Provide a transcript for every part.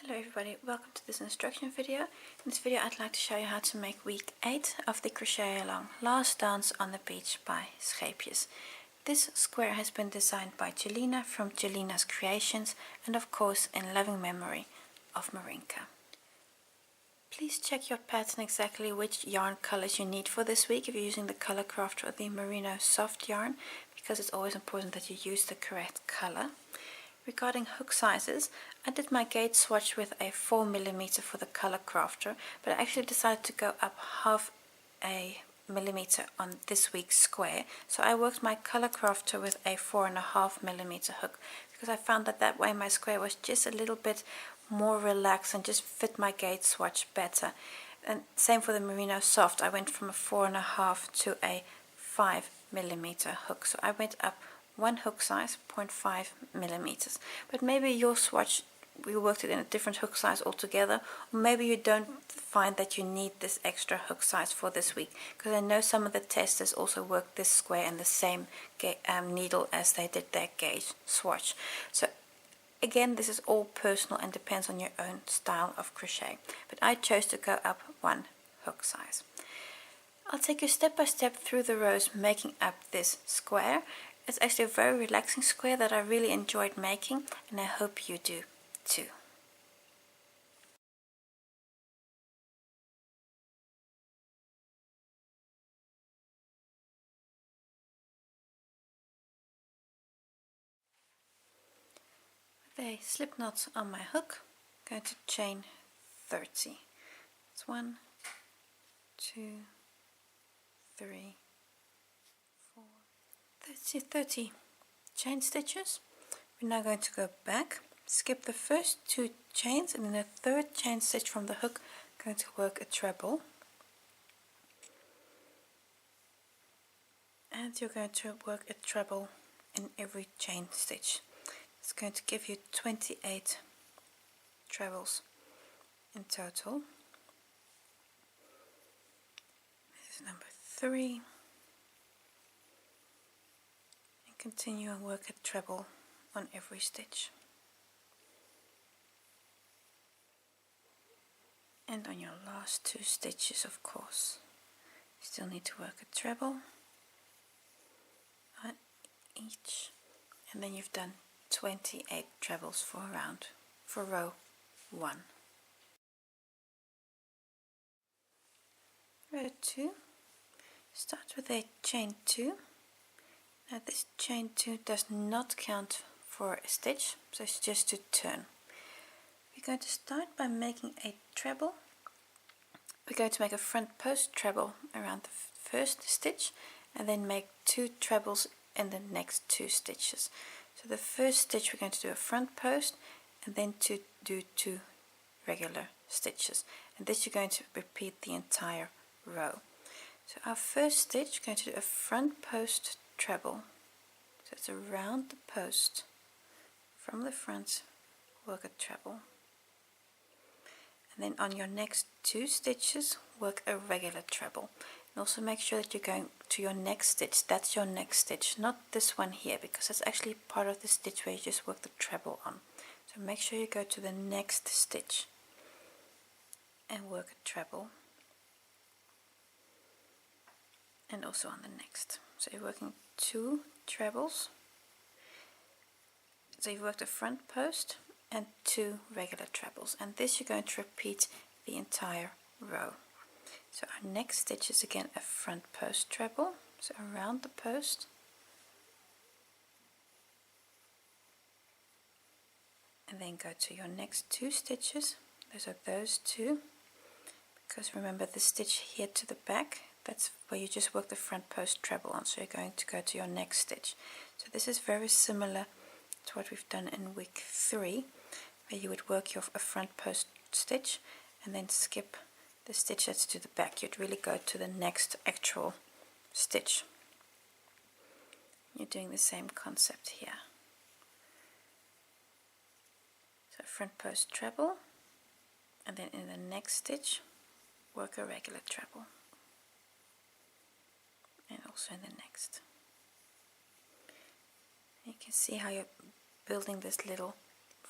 Hello everybody, welcome to this instruction video. In this video I'd like to show you how to make week 8 of the Crochet Along Last Dance on the Beach by Scheepjes. This square has been designed by Jelina from Jelina's Creations and of course in loving memory of Marinka. Please check your pattern exactly which yarn colors you need for this week if you're using the Color Crafter or the Merino soft yarn, because it's always important that you use the correct color. Regarding hook sizes, I did my gauge swatch with a 4mm for the Color Crafter, but I actually decided to go up half a millimeter on this week's square. So I worked my Color Crafter with a 4.5mm hook, because I found that way my square was just a little bit more relaxed and just fit my gauge swatch better. And same for the Merino soft, I went from a 4.5 to a 5mm hook, so I went up one hook size, 0.5mm. But maybe your swatch, we worked it in a different hook size altogether, or maybe you don't find that you need this extra hook size for this week, because I know some of the testers also worked this square in the same needle as they did their gauge swatch. So again, this is all personal and depends on your own style of crochet, but I chose to go up one hook size. I'll take you step by step through the rows making up this square. It's actually a very relaxing square that I really enjoyed making, and I hope you do too. With a slip knot on my hook, I'm going to chain 30. It's 1, 2, 3, 4, 30 chain stitches. We're now going to go back, skip the first 2 chains, and in the third chain stitch from the hook I'm going to work a treble, and you're going to work a treble in every chain stitch. It's going to give you 28 trebles in total. This is number 3. And continue and work a treble on every stitch. And on your last 2 stitches, of course, you still need to work a treble on each, and then you've done 28 trebles for row 1. Row 2, start with a chain 2. Now this chain 2 does not count for a stitch, so it's just to turn. We're going to start by making a treble. We're going to make a front post treble around the first stitch, and then make 2 trebles in the next 2 stitches. So the first stitch we're going to do a front post, and then to do 2 regular stitches, and this you're going to repeat the entire row. So our first stitch, we're going to do a front post treble, so it's around the post from the front, work a treble, and then on your next 2 stitches work a regular treble. And also make sure that you're going to your next stitch, that's your next stitch, not this one here, because that's actually part of the stitch where you just work the treble on. So make sure you go to the next stitch and work a treble, and also on the next. So you're working 2 trebles, so you've worked a front post and 2 regular trebles, and this you're going to repeat the entire row. So our next stitch is again a front post treble, so around the post, and then go to your next 2 stitches. Those are those 2, because remember the stitch here to the back, that's where you just work the front post treble on, so you're going to go to your next stitch. So this is very similar to what we've done in week 3, where you would work a front post stitch and then skip the stitch that's to the back. You'd really go to the next actual stitch. You're doing the same concept here. So front post treble, and then in the next stitch work a regular treble, and also in the next. You can see how you're building this little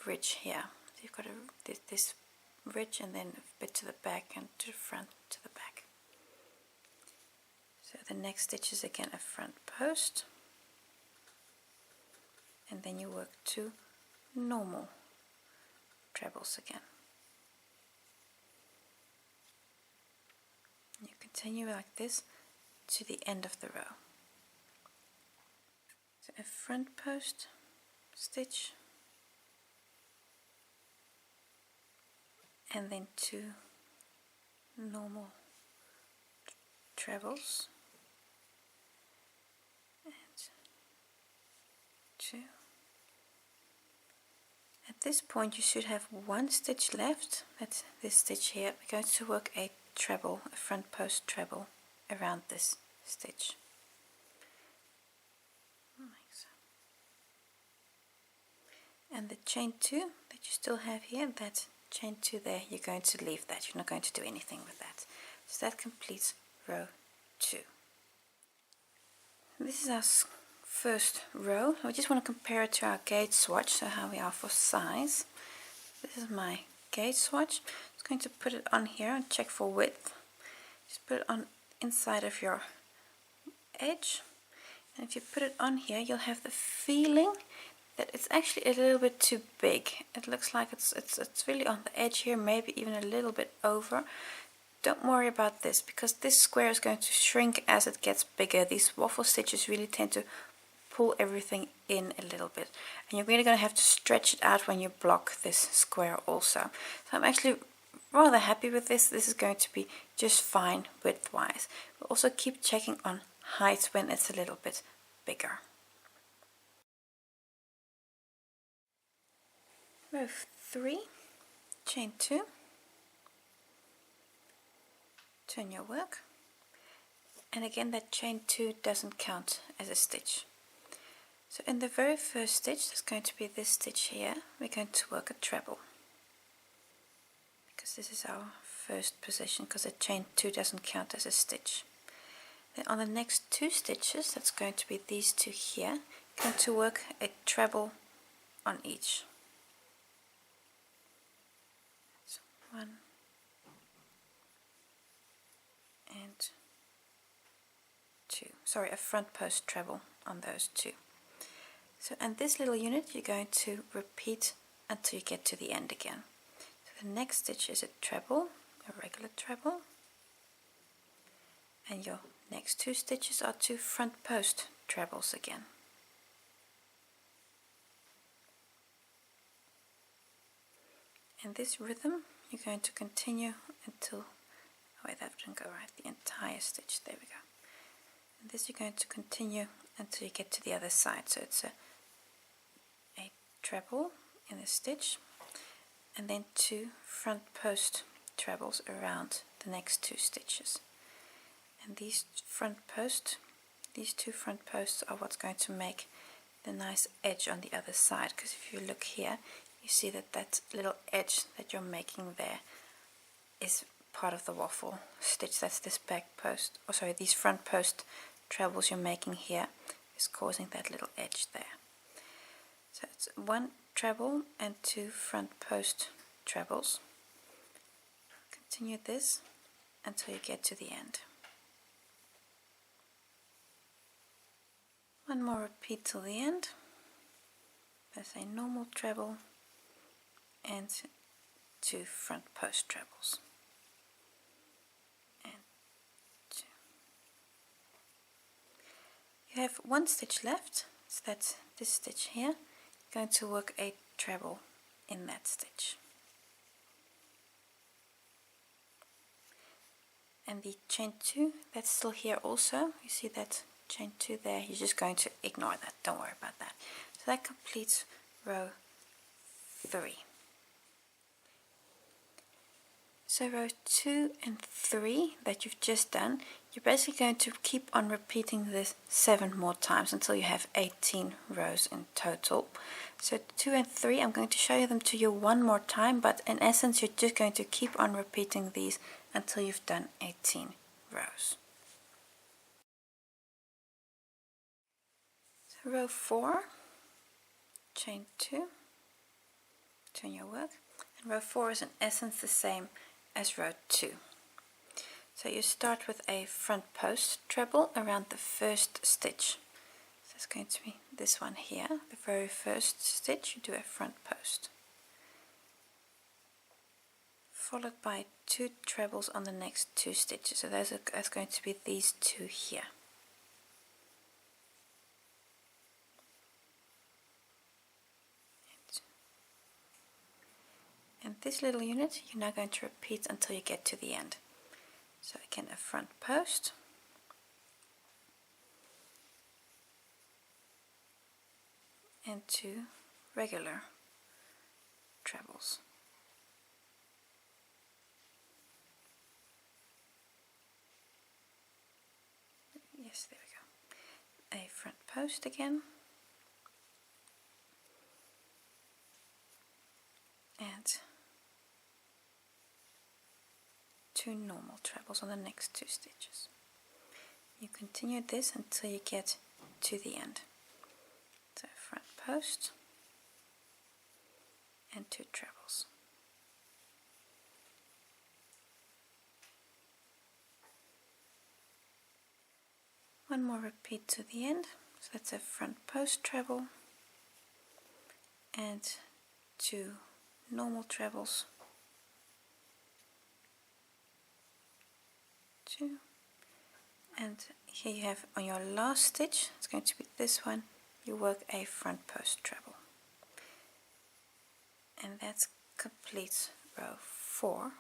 bridge here. you've got this ridge and then a bit to the back and to the front to the back. So the next stitch is again a front post, and then you work 2 normal trebles again. You continue like this to the end of the row. So a front post stitch, and then 2 normal trebles, and 2. At this point you should have 1 stitch left. That's this stitch here. We're going to work a treble, a front post treble around this stitch. Like so. And the chain 2 that you still have here, that chain 2 there, you're going to leave that. You're not going to do anything with that. So that completes row 2. This is our first row. I just want to compare it to our gauge swatch, so how we are for size. This is my gauge swatch. I'm just going to put it on here and check for width. Just put it on inside of your edge, and if you put it on here, you'll have the feeling that it's actually a little bit too big. It looks like it's really on the edge here, maybe even a little bit over. Don't worry about this, because this square is going to shrink as it gets bigger. These waffle stitches really tend to pull everything in a little bit, and you're really going to have to stretch it out when you block this square also. So I'm actually rather happy with this. This is going to be just fine width wise. We'll also keep checking on height when it's a little bit bigger. Row 3, chain 2, turn your work, and again that chain 2 doesn't count as a stitch. So in the very first stitch, that's going to be this stitch here, we're going to work a treble, because this is our first position, because the chain 2 doesn't count as a stitch. Then on the next 2 stitches, that's going to be these 2 here, we're going to work a treble on each. So 1 and 2. Sorry, a front post treble on those 2. So, and this little unit you're going to repeat until you get to the end again. So the next stitch is a treble, a regular treble, and your next 2 stitches are 2 front post trebles again. In this rhythm you're going to continue until, oh wait, that didn't go right, the entire stitch, there we go. And this you're going to continue until you get to the other side. So it's a treble in a stitch, and then 2 front post trebles around the next 2 stitches. And these 2 front posts are what's going to make the nice edge on the other side, because if you look here, you see that that little edge that you're making there is part of the waffle stitch. That's this back post, or sorry, these front post trebles you're making here is causing that little edge there. So it's 1 treble and 2 front post trebles. Continue this until you get to the end. 1 more repeat till the end. There's a normal treble and 2 front post trebles. And 2. You have 1 stitch left, so that's this stitch here. You're going to work a treble in that stitch. And the chain 2, that's still here also. You see that chain 2 there, you're just going to ignore that, don't worry about that. So that completes row 3. So row 2 and 3 that you've just done, you're basically going to keep on repeating this 7 more times until you have 18 rows in total. So 2 and 3, I'm going to show them to you 1 more time, but in essence you're just going to keep on repeating these until you've done 18 rows. So row 4, chain 2, turn your work, And row 4 is in essence the same as row 2. So you start with a front post treble around the first stitch. So it's going to be this one here, the very first stitch. You do a front post, followed by 2 trebles on the next 2 stitches. So that's going to be these 2 here. And this little unit you're now going to repeat until you get to the end. So again, a front post, and 2 regular trebles. Yes, there we go. A front post again, and 2 normal trebles on the next 2 stitches. You continue this until you get to the end. So front post and 2 trebles. One more repeat to the end. So that's a front post treble and 2 normal trebles. 2, and here you have on your last stitch, it's going to be this one, you work a front post treble, and that completes row 4.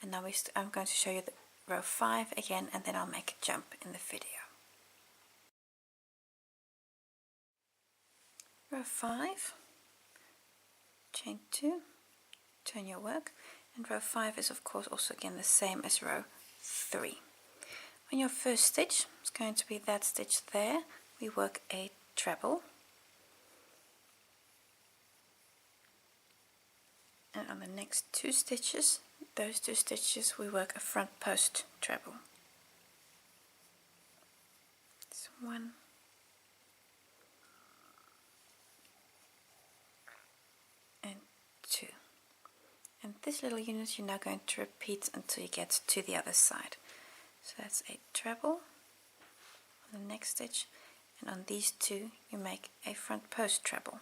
And now I'm going to show you the row 5 again, and then I'll make a jump in the video. Row 5, chain 2, turn your work, and row 5 is of course also again the same as row 3. On your first stitch, it's going to be that stitch there, we work a treble, and on the next 2 stitches, those 2 stitches, we work a front post treble. It's 1 and 2. And this little unit you're now going to repeat until you get to the other side. So that's a treble on the next stitch, and on these 2 you make a front post treble.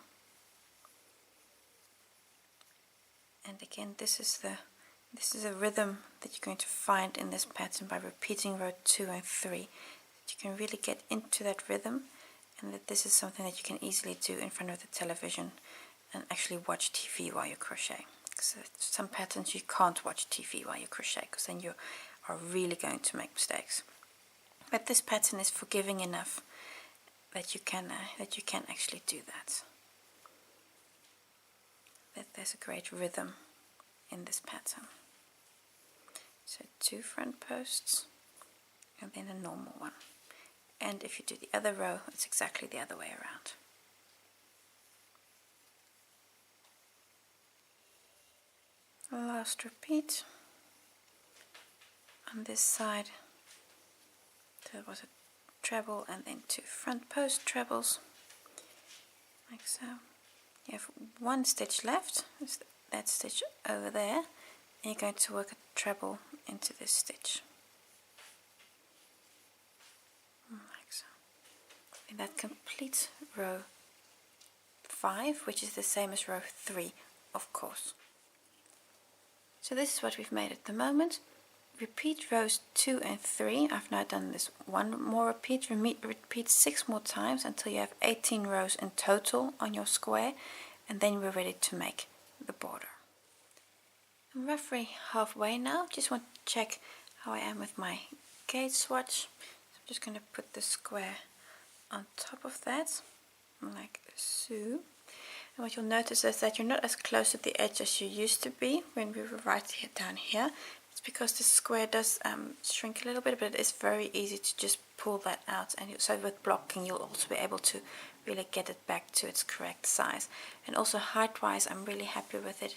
And again, this is a rhythm that you're going to find in this pattern by repeating row 2 and 3. That you can really get into that rhythm, and that this is something that you can easily do in front of the television and actually watch TV while you crochet. So some patterns you can't watch TV while you crochet, because then you are really going to make mistakes. But this pattern is forgiving enough that you can actually do that. That there's a great rhythm in this pattern. So 2 front posts and then a normal one. And if you do the other row, it's exactly the other way around. Last repeat on this side. So it was a treble and then 2 front post trebles, like so. You have 1 stitch left, it's that stitch over there, and you're going to work a treble into this stitch, like so. And that completes row 5, which is the same as row 3, of course. So this is what we've made at the moment. Repeat rows 2 and 3. I've now done this one more repeat. Repeat 6 more times until you have 18 rows in total on your square, and then we're ready to make the border. I'm roughly halfway now. Just want to check how I am with my gauge swatch. So I'm just going to put the square on top of that, like so. And what you'll notice is that you're not as close to the edge as you used to be when we were right here down here. It's because the square does shrink a little bit, but it is very easy to just pull that out. And so with blocking, you'll also be able to really get it back to its correct size. And also height-wise, I'm really happy with it.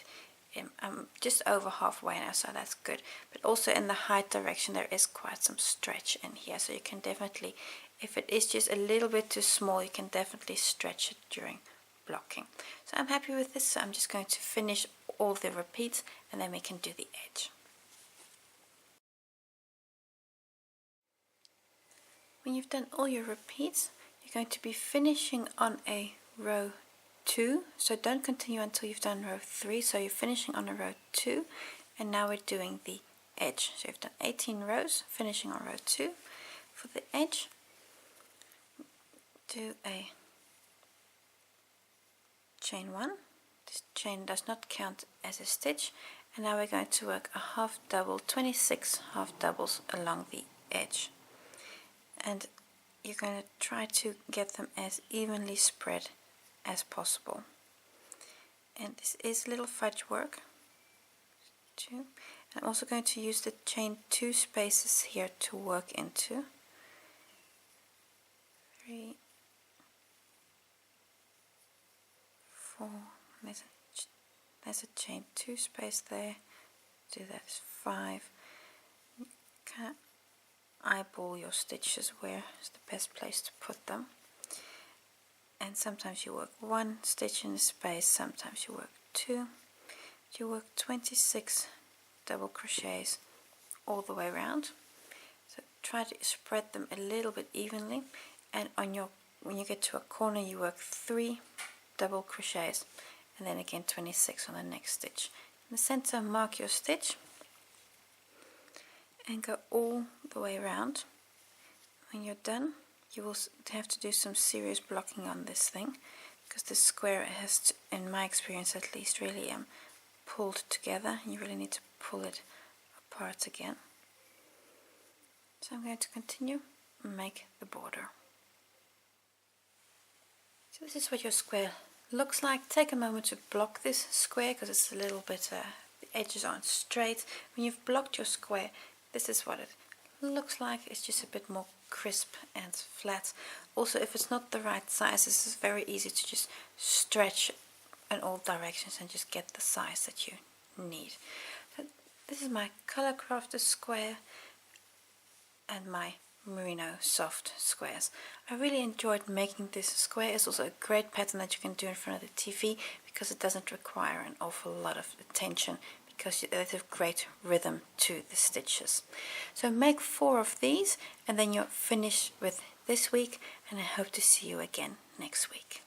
I'm just over halfway now, so that's good. But also in the height direction, there is quite some stretch in here, so you can definitely, if it is just a little bit too small, you can definitely stretch it during blocking. So I'm happy with this, so I'm just going to finish all the repeats and then we can do the edge. When you've done all your repeats, you're going to be finishing on a row 2, so don't continue until you've done row 3. So you're finishing on a row 2, and now we're doing the edge. So you've done 18 rows, finishing on row 2. For the edge, do a chain 1. This chain does not count as a stitch, and now we're going to work a half double, 26 half doubles along the edge, and you're going to try to get them as evenly spread as possible. And this is a little fudge work. 2. I'm also going to use the chain 2 spaces here to work into. 3, 4, there's a chain 2 space there. Do that as 5. You can eyeball your stitches where is the best place to put them, and sometimes you work 1 stitch in a space, sometimes you work 2. You work 26 double crochets all the way around, so try to spread them a little bit evenly, and when you get to a corner you work 3 double crochets and then again 26 on the next stitch. In the center, mark your stitch and go all the way around. When you're done, you will have to do some serious blocking on this thing, because the square has to, in my experience at least, really pulled together. You really need to pull it apart again. So I'm going to continue and make the border. So this is what your square looks like. Take a moment to block this square because it's a little bit, the edges aren't straight. When you've blocked your square, this is what it looks like. It's just a bit more crisp and flat. Also, if it's not the right size, this is very easy to just stretch in all directions and just get the size that you need. So this is my color crafted square and my merino soft squares. I really enjoyed making this square. It's also a great pattern that you can do in front of the TV because it doesn't require an awful lot of attention, because there's a great rhythm to the stitches. So make 4 of these and then you're finished with this week, and I hope to see you again next week.